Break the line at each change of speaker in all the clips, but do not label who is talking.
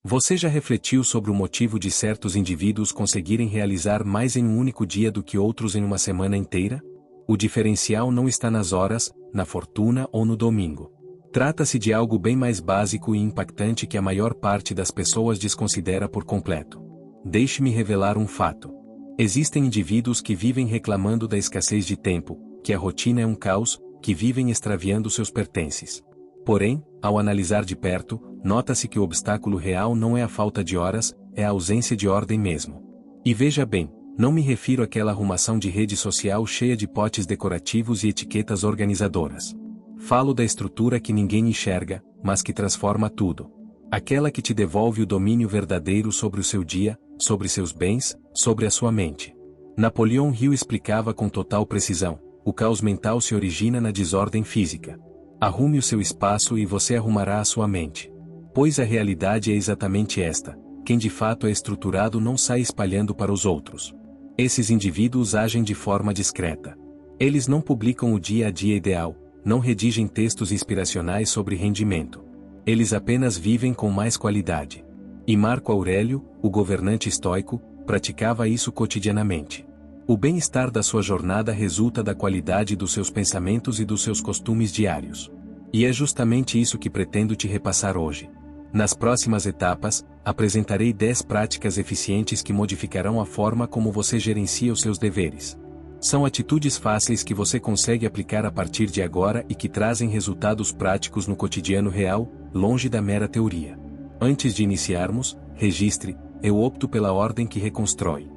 Você já refletiu sobre o motivo de certos indivíduos conseguirem realizar mais em um único dia do que outros em uma semana inteira? O diferencial não está nas horas, na fortuna ou no domingo. Trata-se de algo bem mais básico e impactante que a maior parte das pessoas desconsidera por completo. Deixe-me revelar um fato. Existem indivíduos que vivem reclamando da escassez de tempo, que a rotina é um caos, que vivem extraviando seus pertences. Porém, ao analisar de perto, nota-se que o obstáculo real não é a falta de horas, é a ausência de ordem mesmo. E veja bem, não me refiro àquela arrumação de rede social cheia de potes decorativos e etiquetas organizadoras. Falo da estrutura que ninguém enxerga, mas que transforma tudo. Aquela que te devolve o domínio verdadeiro sobre o seu dia, sobre seus bens, sobre a sua mente. Napoleão Hill explicava com total precisão: o caos mental se origina na desordem física. Arrume o seu espaço e você arrumará a sua mente. Pois a realidade é exatamente esta: quem de fato é estruturado não sai espalhando para os outros. Esses indivíduos agem de forma discreta. Eles não publicam o dia a dia ideal, não redigem textos inspiracionais sobre rendimento. Eles apenas vivem com mais qualidade. E Marco Aurélio, o governante estoico, praticava isso cotidianamente. O bem-estar da sua jornada resulta da qualidade dos seus pensamentos e dos seus costumes diários. E é justamente isso que pretendo te repassar hoje. Nas próximas etapas, apresentarei 10 práticas eficientes que modificarão a forma como você gerencia os seus deveres. São atitudes fáceis que você consegue aplicar a partir de agora e que trazem resultados práticos no cotidiano real, longe da mera teoria. Antes de iniciarmos, registre: eu opto pela ordem que reconstrói.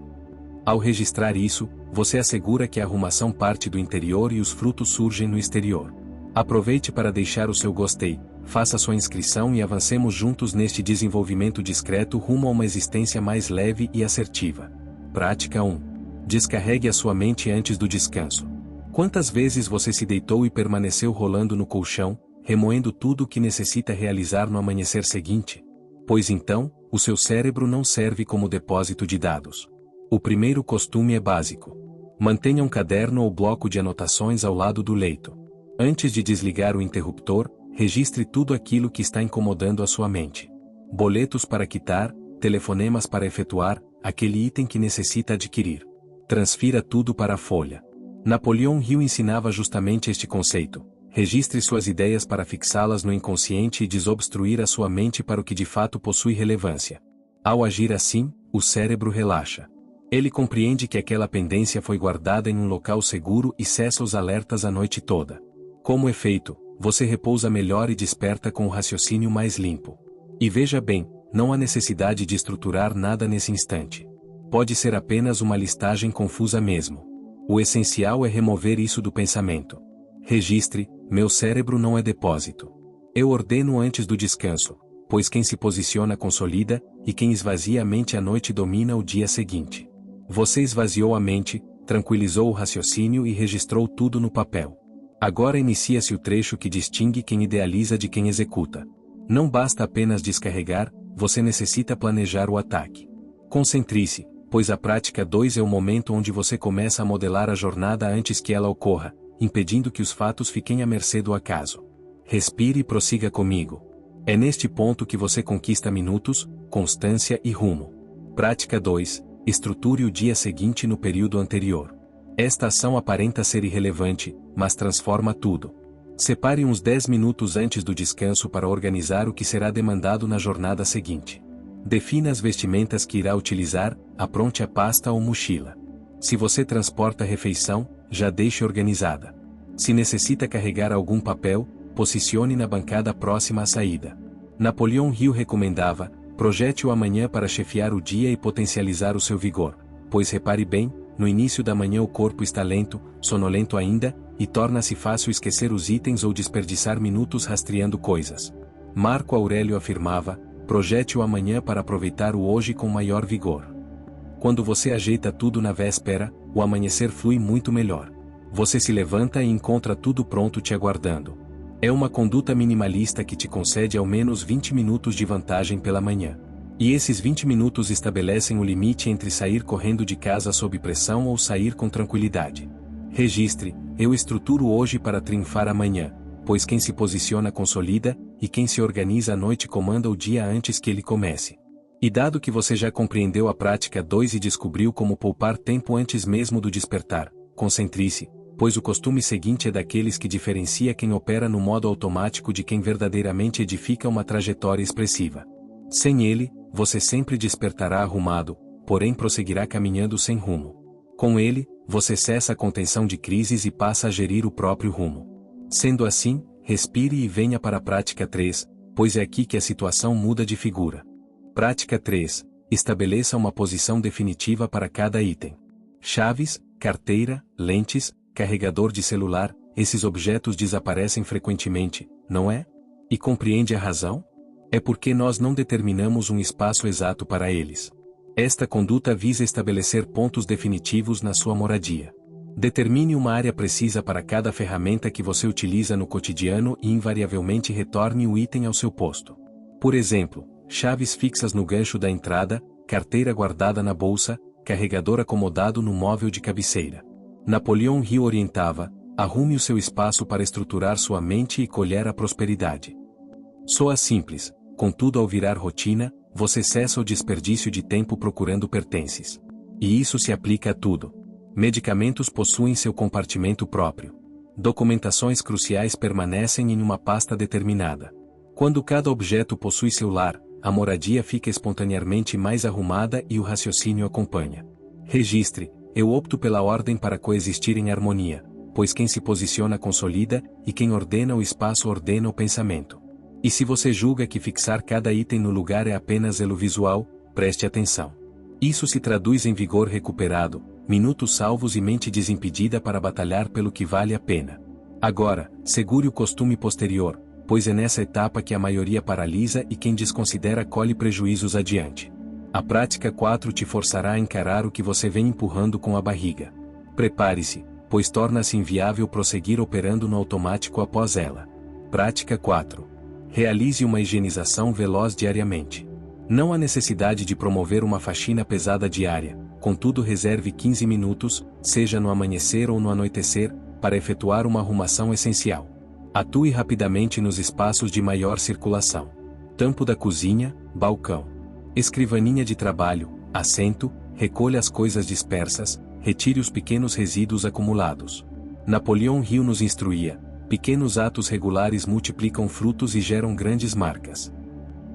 Ao registrar isso, você assegura que a arrumação parte do interior e os frutos surgem no exterior. Aproveite para deixar o seu gostei, faça sua inscrição e avancemos juntos neste desenvolvimento discreto rumo a uma existência mais leve e assertiva. Prática 1. Descarregue a sua mente antes do descanso. Quantas vezes você se deitou e permaneceu rolando no colchão, remoendo tudo o que necessita realizar no amanhecer seguinte? Pois então, o seu cérebro não serve como depósito de dados. O primeiro costume é básico. Mantenha um caderno ou bloco de anotações ao lado do leito. Antes de desligar o interruptor, registre tudo aquilo que está incomodando a sua mente. Boletos para quitar, telefonemas para efetuar, aquele item que necessita adquirir. Transfira tudo para a folha. Napoleão Hill ensinava justamente este conceito. Registre suas ideias para fixá-las no inconsciente e desobstruir a sua mente para o que de fato possui relevância. Ao agir assim, o cérebro relaxa. Ele compreende que aquela pendência foi guardada em um local seguro e cessa os alertas a noite toda. Como efeito, você repousa melhor e desperta com o raciocínio mais limpo. E veja bem, não há necessidade de estruturar nada nesse instante. Pode ser apenas uma listagem confusa mesmo. O essencial é remover isso do pensamento. Registre: meu cérebro não é depósito. Eu ordeno antes do descanso, pois quem se posiciona consolida, e quem esvazia a mente à noite domina o dia seguinte. Você esvaziou a mente, tranquilizou o raciocínio e registrou tudo no papel. Agora inicia-se o trecho que distingue quem idealiza de quem executa. Não basta apenas descarregar, você necessita planejar o ataque. Concentre-se, pois a prática 2 é o momento onde você começa a modelar a jornada antes que ela ocorra, impedindo que os fatos fiquem à mercê do acaso. Respire e prossiga comigo. É neste ponto que você conquista minutos, constância e rumo. Prática 2. Estruture o dia seguinte no período anterior. Esta ação aparenta ser irrelevante, mas transforma tudo. Separe uns 10 minutos antes do descanso para organizar o que será demandado na jornada seguinte. Defina as vestimentas que irá utilizar, apronte a pasta ou mochila. Se você transporta a refeição, já deixe organizada. Se necessita carregar algum papel, posicione na bancada próxima à saída. Napoleão Hill recomendava: projete o amanhã para chefiar o dia e potencializar o seu vigor, pois repare bem, no início da manhã o corpo está lento, sonolento ainda, e torna-se fácil esquecer os itens ou desperdiçar minutos rastreando coisas. Marco Aurélio afirmava: projete o amanhã para aproveitar o hoje com maior vigor. Quando você ajeita tudo na véspera, o amanhecer flui muito melhor. Você se levanta e encontra tudo pronto te aguardando. É uma conduta minimalista que te concede ao menos 20 minutos de vantagem pela manhã. E esses 20 minutos estabelecem o limite entre sair correndo de casa sob pressão ou sair com tranquilidade. Registre: eu estruturo hoje para triunfar amanhã. pois quem se posiciona consolida, e quem se organiza à noite comanda o dia antes que ele comece. E dado que você já compreendeu a prática 2 e descobriu como poupar tempo antes mesmo do despertar, concentre-se, pois o costume seguinte é daqueles que diferencia quem opera no modo automático de quem verdadeiramente edifica uma trajetória expressiva. Sem ele, você sempre despertará arrumado, porém prosseguirá caminhando sem rumo. Com ele, você cessa a contenção de crises e passa a gerir o próprio rumo. Sendo assim, respire e venha para a prática 3, pois é aqui que a situação muda de figura. Prática 3. Estabeleça uma posição definitiva para cada item. Chaves, carteira, lentes, carregador de celular, esses objetos desaparecem frequentemente, não é? E compreende a razão? É porque nós não determinamos um espaço exato para eles. Esta conduta visa estabelecer pontos definitivos na sua moradia. Determine uma área precisa para cada ferramenta que você utiliza no cotidiano e invariavelmente retorne o item ao seu posto. Por exemplo, chaves fixas no gancho da entrada, carteira guardada na bolsa, carregador acomodado no móvel de cabeceira. Napoleão Hill orientava: arrume o seu espaço para estruturar sua mente e colher a prosperidade. Soa simples, contudo ao virar rotina, você cessa o desperdício de tempo procurando pertences. E isso se aplica a tudo. Medicamentos possuem seu compartimento próprio. Documentações cruciais permanecem em uma pasta determinada. Quando cada objeto possui seu lar, a moradia fica espontaneamente mais arrumada e o raciocínio acompanha. Registre: eu opto pela ordem para coexistir em harmonia, pois quem se posiciona consolida, e quem ordena o espaço ordena o pensamento. E se você julga que fixar cada item no lugar é apenas elo visual, preste atenção. Isso se traduz em vigor recuperado, minutos salvos e mente desimpedida para batalhar pelo que vale a pena. Agora, segure o costume posterior, pois é nessa etapa que a maioria paralisa e quem desconsidera colhe prejuízos adiante. A prática 4 te forçará a encarar o que você vem empurrando com a barriga. Prepare-se, pois torna-se inviável prosseguir operando no automático após ela. Prática 4. Realize uma higienização veloz diariamente. Não há necessidade de promover uma faxina pesada diária, contudo reserve 15 minutos, seja no amanhecer ou no anoitecer, para efetuar uma arrumação essencial. Atue rapidamente nos espaços de maior circulação. Tampo da cozinha, balcão. Escrivaninha de trabalho, assento, recolha as coisas dispersas, retire os pequenos resíduos acumulados. Napoleão Hill nos instruía: pequenos atos regulares multiplicam frutos e geram grandes marcas.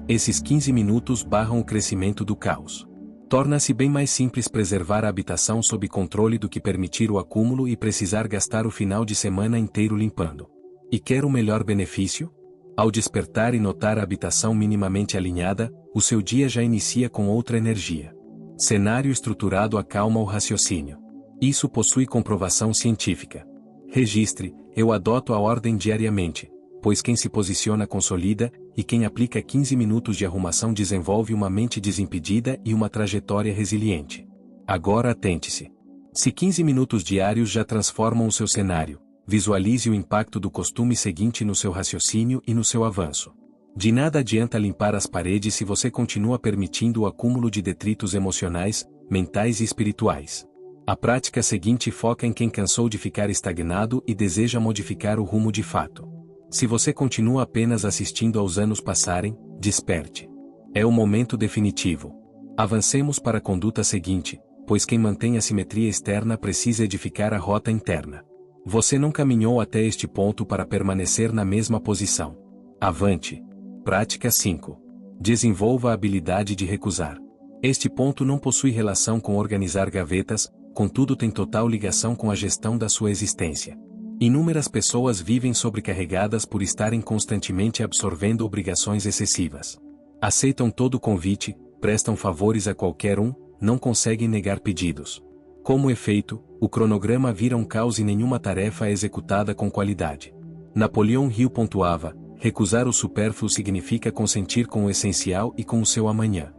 Esses 15 minutos barram o crescimento do caos. Torna-se bem mais simples preservar a habitação sob controle do que permitir o acúmulo e precisar gastar o final de semana inteiro limpando. E quer o melhor benefício? Ao despertar e notar a habitação minimamente alinhada, o seu dia já inicia com outra energia. Cenário estruturado acalma o raciocínio. Isso possui comprovação científica. Registre: eu adoto a ordem diariamente, pois quem se posiciona consolida, e quem aplica 15 minutos de arrumação desenvolve uma mente desimpedida e uma trajetória resiliente. Agora atente-se. Se 15 minutos diários já transformam o seu cenário, visualize o impacto do costume seguinte no seu raciocínio e no seu avanço. De nada adianta limpar as paredes se você continua permitindo o acúmulo de detritos emocionais, mentais e espirituais. A prática seguinte foca em quem cansou de ficar estagnado e deseja modificar o rumo de fato. Se você continua apenas assistindo aos anos passarem, desperte. É o momento definitivo. Avancemos para a conduta seguinte, pois quem mantém a simetria externa precisa edificar a rota interna. Você não caminhou até este ponto para permanecer na mesma posição. Avante. Prática 5. Desenvolva a habilidade de recusar. Este ponto não possui relação com organizar gavetas, contudo tem total ligação com a gestão da sua existência. Inúmeras pessoas vivem sobrecarregadas por estarem constantemente absorvendo obrigações excessivas. Aceitam todo convite, prestam favores a qualquer um, não conseguem negar pedidos. Como efeito, o cronograma vira um caos e nenhuma tarefa é executada com qualidade. Napoleão Hill pontuava: recusar o supérfluo significa consentir com o essencial e com o seu amanhã.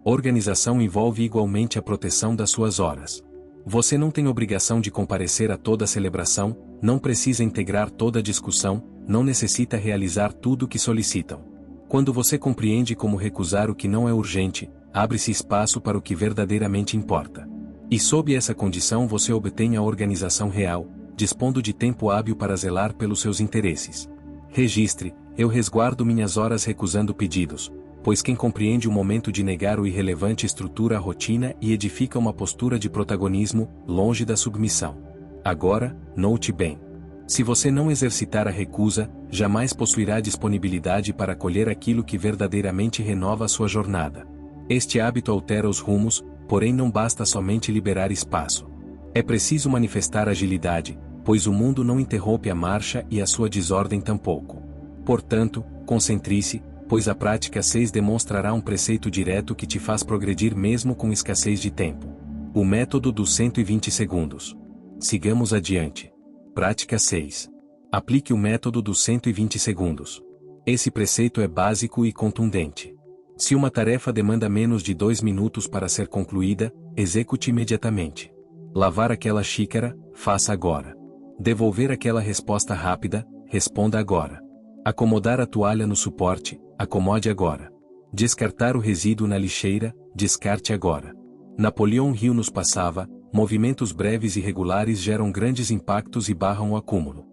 Organização envolve igualmente a proteção das suas horas. Você não tem obrigação de comparecer a toda celebração, não precisa integrar toda discussão, não necessita realizar tudo o que solicitam. Quando você compreende como recusar o que não é urgente, abre-se espaço para o que verdadeiramente importa. E sob essa condição você obtém a organização real, dispondo de tempo hábil para zelar pelos seus interesses. Registre, eu resguardo minhas horas recusando pedidos, pois quem compreende o momento de negar o irrelevante estrutura a rotina e edifica uma postura de protagonismo, longe da submissão. Agora, note bem. Se você não exercitar a recusa, jamais possuirá disponibilidade para colher aquilo que verdadeiramente renova a sua jornada. Este hábito altera os rumos, porém não basta somente liberar espaço. É preciso manifestar agilidade, pois o mundo não interrompe a marcha e a sua desordem tampouco. Portanto, concentre-se, pois a prática 6 demonstrará um preceito direto que te faz progredir mesmo com escassez de tempo. O método dos 120 segundos. Sigamos adiante. Prática 6. Aplique o método dos 120 segundos. Esse preceito é básico e contundente. Se uma tarefa demanda menos de 2 minutos para ser concluída, execute imediatamente. Lavar aquela xícara, faça agora. Devolver aquela resposta rápida, responda agora. Acomodar a toalha no suporte, acomode agora. Descartar o resíduo na lixeira, descarte agora. Napoleão Hill nos passava: movimentos breves e regulares geram grandes impactos e barram o acúmulo.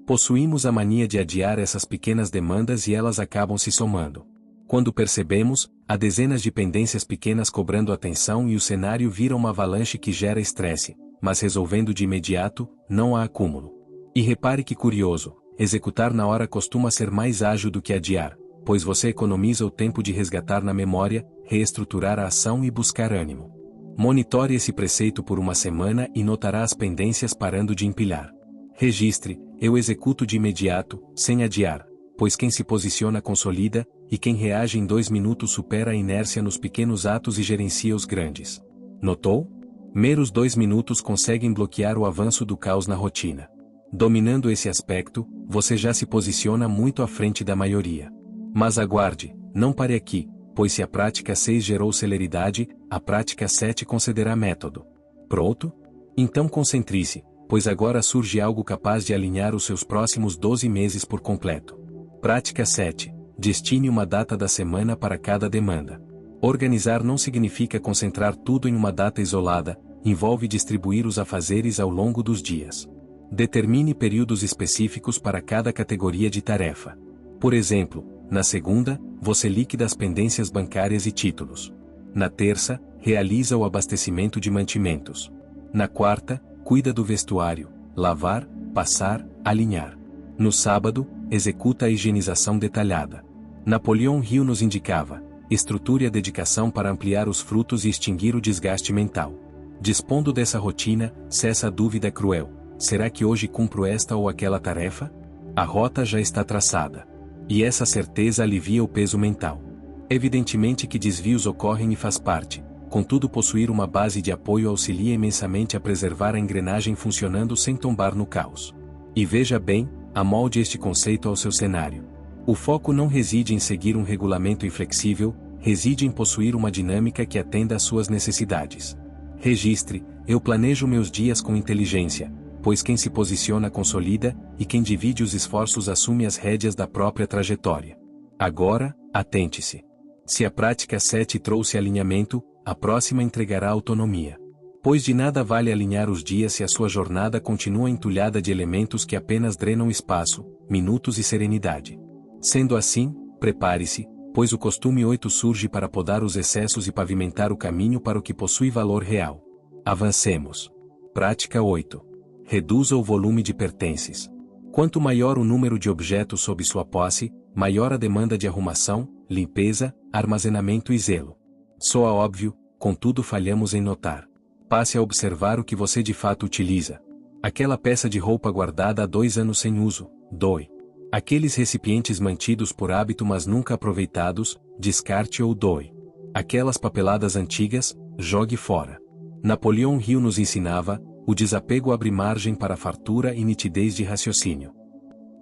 Possuímos a mania de adiar essas pequenas demandas e elas acabam se somando. Quando percebemos, há dezenas de pendências pequenas cobrando atenção e o cenário vira uma avalanche que gera estresse, mas resolvendo de imediato, não há acúmulo. E repare que curioso, executar na hora costuma ser mais ágil do que adiar, pois você economiza o tempo de resgatar na memória, reestruturar a ação e buscar ânimo. Monitore esse preceito por uma semana e notará as pendências parando de empilhar. Registre: eu executo de imediato, sem adiar, pois quem se posiciona consolida, e quem reage em 2 minutos supera a inércia nos pequenos atos e gerencia os grandes. Notou? Meros 2 minutos conseguem bloquear o avanço do caos na rotina. Dominando esse aspecto, você já se posiciona muito à frente da maioria. Mas aguarde, não pare aqui, pois se a prática 6 gerou celeridade, a prática 7 concederá método. Pronto? Então concentre-se, pois agora surge algo capaz de alinhar os seus próximos 12 meses por completo. Prática 7. Destine uma data da semana para cada demanda. Organizar não significa concentrar tudo em uma data isolada, envolve distribuir os afazeres ao longo dos dias. Determine períodos específicos para cada categoria de tarefa. Por exemplo, na segunda, você liquida as pendências bancárias e títulos. Na terça, realiza o abastecimento de mantimentos. Na quarta, cuida do vestuário, lavar, passar, alinhar. No sábado, executa a higienização detalhada. Napoleão Hill nos indicava: estruture a dedicação para ampliar os frutos e extinguir o desgaste mental. Dispondo dessa rotina, cessa a dúvida cruel: será que hoje cumpro esta ou aquela tarefa? A rota já está traçada. E essa certeza alivia o peso mental. Evidentemente que desvios ocorrem e faz parte, contudo possuir uma base de apoio auxilia imensamente a preservar a engrenagem funcionando sem tombar no caos. E veja bem, amolde este conceito ao seu cenário. O foco não reside em seguir um regulamento inflexível, reside em possuir uma dinâmica que atenda às suas necessidades. Registre: eu planejo meus dias com inteligência, pois quem se posiciona consolida, e quem divide os esforços assume as rédeas da própria trajetória. Agora, atente-se. Se a prática 7 trouxe alinhamento, a próxima entregará autonomia. Pois de nada vale alinhar os dias se a sua jornada continua entulhada de elementos que apenas drenam espaço, minutos e serenidade. Sendo assim, prepare-se, pois o costume 8 surge para podar os excessos e pavimentar o caminho para o que possui valor real. Avancemos. Prática 8. Reduza o volume de pertences. Quanto maior o número de objetos sob sua posse, maior a demanda de arrumação, limpeza, armazenamento e zelo. Soa óbvio, contudo falhamos em notar. Passe a observar o que você de fato utiliza. Aquela peça de roupa guardada há 2 anos sem uso, doe. Aqueles recipientes mantidos por hábito mas nunca aproveitados, descarte ou doe. Aquelas papeladas antigas, jogue fora. Napoleão Hill nos ensinava: o desapego abre margem para fartura e nitidez de raciocínio.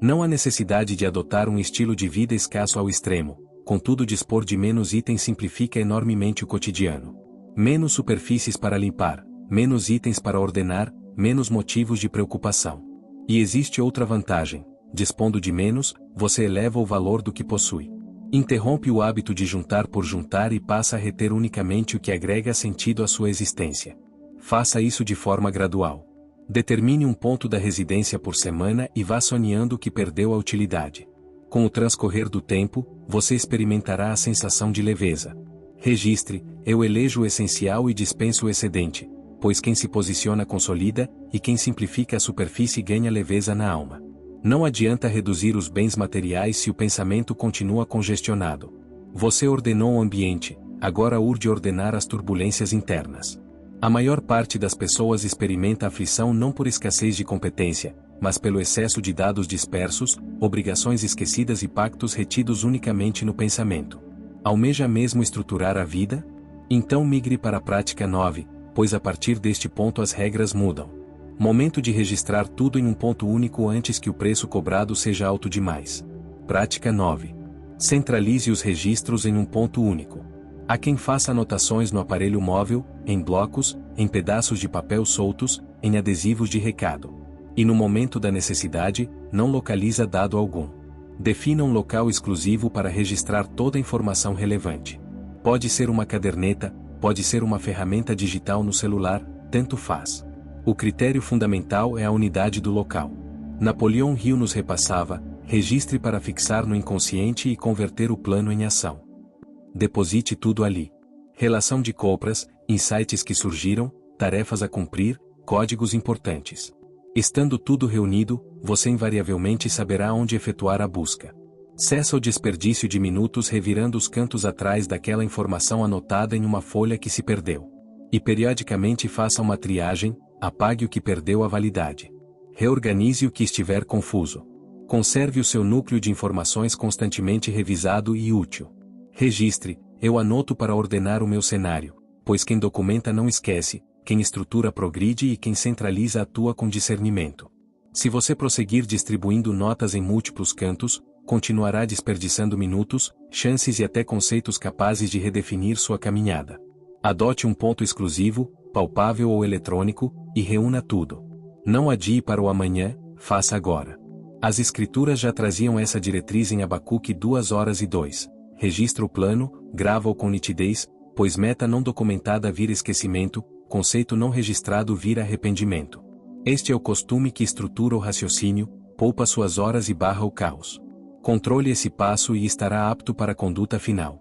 Não há necessidade de adotar um estilo de vida escasso ao extremo, contudo dispor de menos itens simplifica enormemente o cotidiano. Menos superfícies para limpar, menos itens para ordenar, menos motivos de preocupação. E existe outra vantagem: dispondo de menos, você eleva o valor do que possui. Interrompe o hábito de juntar por juntar e passa a reter unicamente o que agrega sentido à sua existência. Faça isso de forma gradual. Determine um ponto da residência por semana e vá sonhando que perdeu a utilidade. Com o transcorrer do tempo, você experimentará a sensação de leveza. Registre: eu elejo o essencial e dispenso o excedente, pois quem se posiciona consolida, e quem simplifica a superfície ganha leveza na alma. Não adianta reduzir os bens materiais se o pensamento continua congestionado. Você ordenou o ambiente, agora urge ordenar as turbulências internas. A maior parte das pessoas experimenta aflição não por escassez de competência, mas pelo excesso de dados dispersos, obrigações esquecidas e pactos retidos unicamente no pensamento. Almeja mesmo estruturar a vida? Então migre para a prática 9, pois a partir deste ponto as regras mudam. Momento de registrar tudo em um ponto único antes que o preço cobrado seja alto demais. Prática 9. Centralize os registros em um ponto único. Há quem faça anotações no aparelho móvel, em blocos, em pedaços de papel soltos, em adesivos de recado. E no momento da necessidade, não localiza dado algum. Defina um local exclusivo para registrar toda a informação relevante. Pode ser uma caderneta, pode ser uma ferramenta digital no celular, tanto faz. O critério fundamental é a unidade do local. Napoleão Hill nos repassava: registre para fixar no inconsciente e converter o plano em ação. Deposite tudo ali. Relação de compras, insights que surgiram, tarefas a cumprir, códigos importantes. Estando tudo reunido, você invariavelmente saberá onde efetuar a busca. Cessa o desperdício de minutos revirando os cantos atrás daquela informação anotada em uma folha que se perdeu. E periodicamente faça uma triagem, apague o que perdeu a validade. Reorganize o que estiver confuso. Conserve o seu núcleo de informações constantemente revisado e útil. Registre: eu anoto para ordenar o meu cenário, pois quem documenta não esquece, quem estrutura progride e quem centraliza atua com discernimento. Se você prosseguir distribuindo notas em múltiplos cantos, continuará desperdiçando minutos, chances e até conceitos capazes de redefinir sua caminhada. Adote um ponto exclusivo, palpável ou eletrônico, e reúna tudo. Não adie para o amanhã, faça agora. As escrituras já traziam essa diretriz em Abacuque 2:2. Registra o plano, grava-o com nitidez, pois meta não documentada vira esquecimento, conceito não registrado vira arrependimento. Este é o costume que estrutura o raciocínio, poupa suas horas e barra o caos. Controle esse passo e estará apto para a conduta final.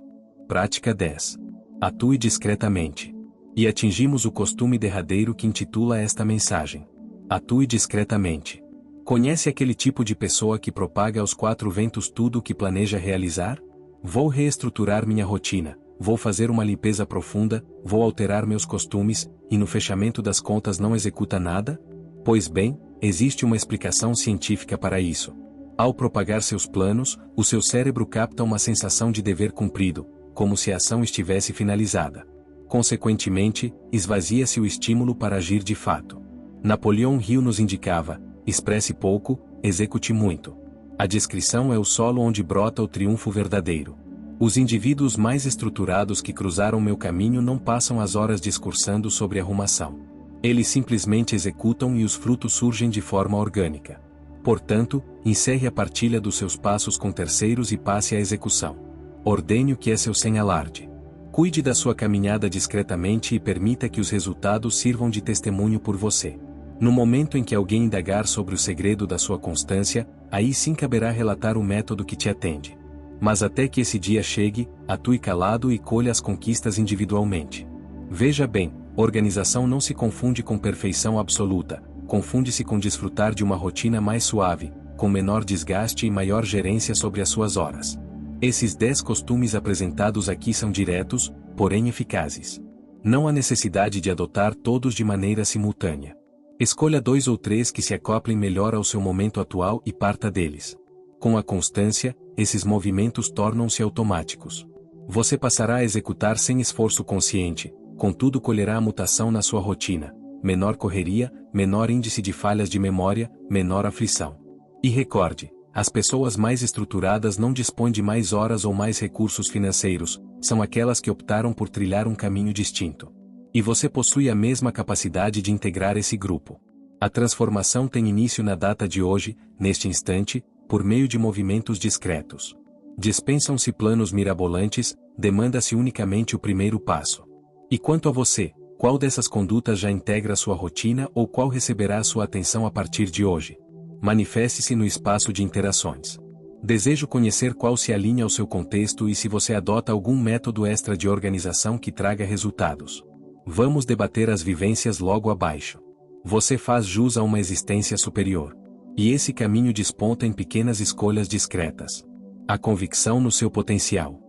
Prática 10. Atue discretamente. E atingimos o costume derradeiro que intitula esta mensagem. Atue discretamente. Conhece aquele tipo de pessoa que propaga aos quatro ventos tudo o que planeja realizar? Vou reestruturar minha rotina, vou fazer uma limpeza profunda, vou alterar meus costumes, e no fechamento das contas não executa nada? Pois bem, existe uma explicação científica para isso. Ao propagar seus planos, o seu cérebro capta uma sensação de dever cumprido, como se a ação estivesse finalizada. Consequentemente, esvazia-se o estímulo para agir de fato. Napoleão Hill nos indicava: expresse pouco, execute muito. A descrição é o solo onde brota o triunfo verdadeiro. Os indivíduos mais estruturados que cruzaram meu caminho não passam as horas discursando sobre arrumação. Eles simplesmente executam e os frutos surgem de forma orgânica. Portanto, encerre a partilha dos seus passos com terceiros e passe à execução. Ordene o que é seu sem alarde. Cuide da sua caminhada discretamente e permita que os resultados sirvam de testemunho por você. No momento em que alguém indagar sobre o segredo da sua constância, aí sim caberá relatar o método que te atende. Mas até que esse dia chegue, atue calado e colha as conquistas individualmente. Veja bem, organização não se confunde com perfeição absoluta, confunde-se com desfrutar de uma rotina mais suave, com menor desgaste e maior gerência sobre as suas horas. Esses 10 costumes apresentados aqui são diretos, porém eficazes. Não há necessidade de adotar todos de maneira simultânea. Escolha 2 ou 3 que se acoplem melhor ao seu momento atual e parta deles. Com a constância, esses movimentos tornam-se automáticos. Você passará a executar sem esforço consciente, contudo colherá a mutação na sua rotina: menor correria, menor índice de falhas de memória, menor aflição. E recorde, as pessoas mais estruturadas não dispõem de mais horas ou mais recursos financeiros, são aquelas que optaram por trilhar um caminho distinto. E você possui a mesma capacidade de integrar esse grupo. A transformação tem início na data de hoje, neste instante, por meio de movimentos discretos. Dispensam-se planos mirabolantes, demanda-se unicamente o primeiro passo. E quanto a você, Qual dessas condutas já integra sua rotina ou qual receberá sua atenção a partir de hoje? Manifeste-se no espaço de interações. Desejo conhecer qual se alinha ao seu contexto e se você adota algum método extra de organização que traga resultados. Vamos debater as vivências logo abaixo. Você faz jus a uma existência superior. E esse caminho desponta em pequenas escolhas discretas. A convicção no seu potencial.